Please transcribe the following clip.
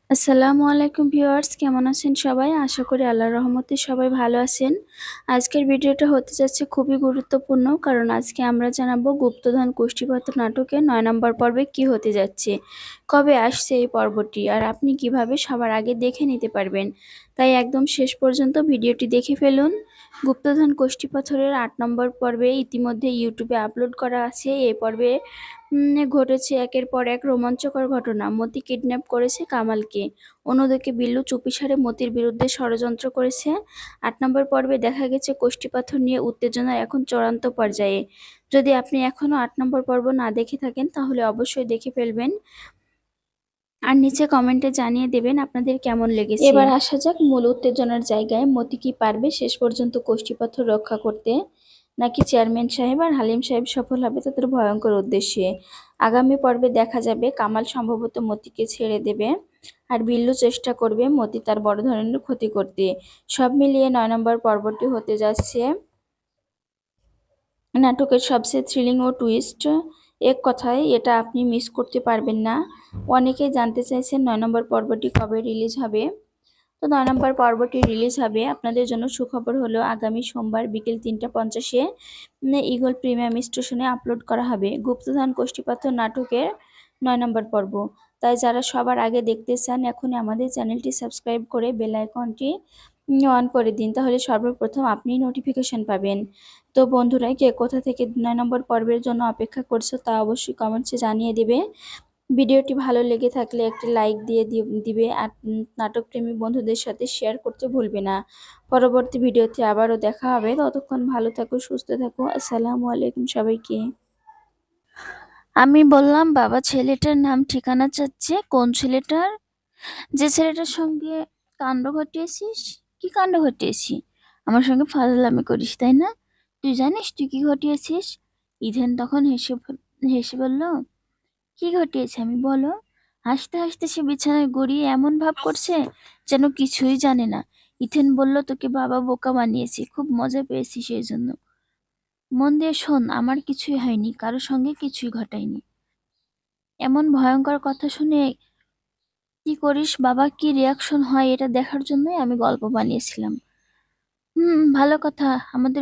আসসালামু আলাইকুম ভিউয়ার্স, কেমন আছেন সবাই? আশা করি আল্লাহর রহমতে সবাই ভালো আছেন। আজকের ভিডিওটা হতে যাচ্ছে খুবই গুরুত্বপূর্ণ, কারণ আজকে আমরা জানাবো গুপ্তধন কুষ্টিপাথর নাটকের ৯ নম্বর পর্বে কি হতে যাচ্ছে, কবে আসছে এই পর্বটি, আর আপনি কিভাবে সবার আগে দেখে নিতে পারবেন। তাই একদম শেষ পর্যন্ত ভিডিওটি দেখে ফেলুন। গুপ্তধন কুষ্টিপাথরের ৮ নম্বর পর্বে ইতিমধ্যে ইউটিউবে আপলোড করা আছে। এই পর্বে ঘটেছে একের পর এক রোমাঞ্চকর ঘটনা। মতি কিডন্যাপ করেছে কামালকে, অন্যদিকে বিল্লু চুপিসারে মতির বিরুদ্ধে ষড়যন্ত্র করেছে। ৮ নম্বর পর্বে দেখা গেছে কোষ্ঠীপাথর নিয়ে উত্তেজনা এখন চূড়ান্ত পর্যায়ে। যদি আপনি এখনো ৮ নম্বর পর্ব না দেখে থাকেন তাহলে অবশ্যই দেখে ফেলবেন, আর নিচে কমেন্টে জানিয়ে দেবেন আপনাদের কেমন লেগেছে। এবার আসা যাক মূল উত্তেজনার জায়গায়। মতি কি পারবে শেষ পর্যন্ত কোষ্ঠীপাথর রক্ষা করতে, নাকি চেয়ারম্যান সাহেব আর হালিম সাহেব সফল হবে তাদের ভয়ঙ্কর উদ্দেশ্যে? আগামী পর্বে দেখা যাবে কামাল সম্ভবত মতিকে ছেড়ে দেবে, আর বিল্লু চেষ্টা করবে মতি তার বড় ধরনের ক্ষতি করতে। সব মিলিয়ে ৯ নম্বর পর্বটি হতে যাচ্ছে নাটকের সবচেয়ে থ্রিলিং ও টুইস্ট। এক কথায় এটা আপনি মিস করতে পারবেন না। অনেকেই জানতে চাইছেন ৯ নম্বর পর্বটি কবে রিলিজ হবে। তো ৯ নম্বর পর্বটি রিলিজ হবে, আপনাদের জন্য সুখবর হলো আগামী সোমবার বিকেল ৩টা ৫০-এ ঈগল প্রিমিয়াম স্টেশনে আপলোড করা হবে গুপ্তধন কোষ্ঠীপাথর নাটকের ৯ নম্বর পর্ব। তাই যারা সবার আগে দেখতে চান এখনই আমাদের চ্যানেলটি সাবস্ক্রাইব করে বেল আইকনটি অন করে দিন, তাহলে সর্বপ্রথম আপনি নোটিফিকেশন পাবেন। তো বন্ধুরা, কে কোথা থেকে ৯ নম্বর পর্বের জন্য অপেক্ষা করছো তা অবশ্যই কমেন্টসে জানিয়ে দেবে। ভিডিওটি ভালো লেগে থাকলে একটি লাইক দিয়ে দিবে, আর নাটকপ্রেমী বন্ধুদের সাথে শেয়ার করতে ভুলবে না। পরবর্তী ভিডিওতে আবারও দেখা হবে, ততক্ষণ ভালো থাকো, সুস্থ থাকো। আসসালামু আলাইকুম সবাইকে। আমি বললাম বাবা ছেলেটার নাম ঠিকানা চাচ্ছে। কোন ছেলেটার? যে ছেলেটার সঙ্গে কাণ্ড ঘটিয়েছিস। কি কাণ্ড ঘটিয়েছি? আমার সঙ্গে ফাজলামি করিস তাই না? তুই জানিস তুই কি ঘটিয়েছিস? ইধেন তখন হেসে বলল, কি ঘটিয়েছে আমি বলো। হাসতে হাসতে সে বিছানায় গড়িয়ে এমন ভাব করছে যেন কিছুই জানে না। ইথেন বলল, তোকে বাবা বোকা বানিয়েছে, খুব মজা পেয়েছি সেই জন্য। মন দিয়ে শোন, আমার কিছুই হয়নি, কারোর সঙ্গে কিছুই ঘটায়নি। এমন ভয়ঙ্কর কথা শুনে কি করিস, বাবা কি রিয়াকশন হয় এটা দেখার জন্যই আমি গল্প বানিয়েছিলাম। ভালো কথা। আমাদের